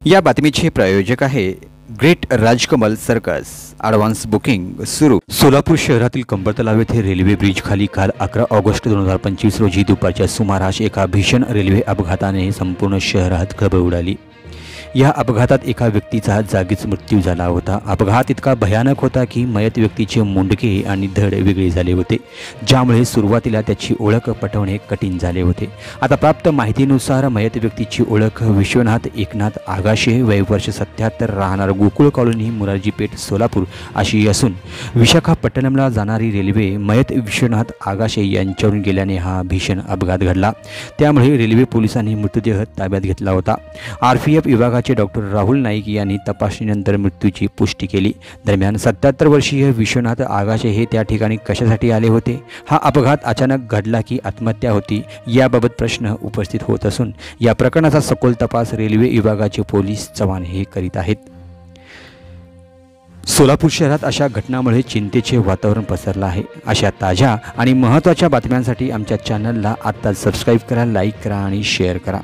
या बातमीचे प्रायोजक आहे great Rajkamal circus. Advance booking सुरू। सोलापूर शहरातील कंबरतलाव येथे रेल्वे ब्रिज खाली काल 11 ऑगस्ट 2025 रोजी दुपारच्या सुमारास एका भीषण रेल्वे अपघाताने संपूर्ण शहरात खळबळ उडाली। या अपघातात एका व्यक्तीचा जागीच मृत्यू झाला होता। अपघात इतका भयानक होता की मयत व्यक्तीचे मुंडके आणि धड वेगळे झाले होते, ज्यामुळे सुरुवातीला त्याची ओळख पटवणे कठीण झाले होते। आता प्राप्त माहितीनुसार मयत व्यक्तीची ओळख विश्वनाथ एकनाथ आगाशे, वय वर्ष 77, राहणार गोकुळ कॉलनी, मुरारजी पेठ, सोलापूर अशी असून विशाखापट्टणमला जाणारी रेल्वे मयत विश्वनाथ आगाशे यांच्यावरून गेल्याने हा भीषण अपघात घडला। त्यामुळे रेल्वे पोलिसांनी मृतदेह ताब्यात घेतला होता। आरपीएफ विभागाचे डॉक्टर राहुल नाईक यांनी तपासणीनंतर मृत्यूची पुष्टी केली। दरम्यान 77 वर्षीय विश्वनाथ आगाशे हे त्या ठिकाणी कशासाठी आले होते? हा अपघात अचानक घडला की आत्महत्या होती, याबाबत प्रश्न उपस्थित होत असून या प्रकरणाचा सखोल तपास रेल्वे विभागाचे पोलीस जवान हे करीत आहेत। सोलापूर शहरात अशा घटनांमुळे चिंतेचे वातावरण पसरलं आहे। अशा ताज्या आणि महत्त्वाच्या बातम्यांसाठी आमच्या चॅनलला आता सबस्क्राईब करा, लाईक करा आणि शेअर करा।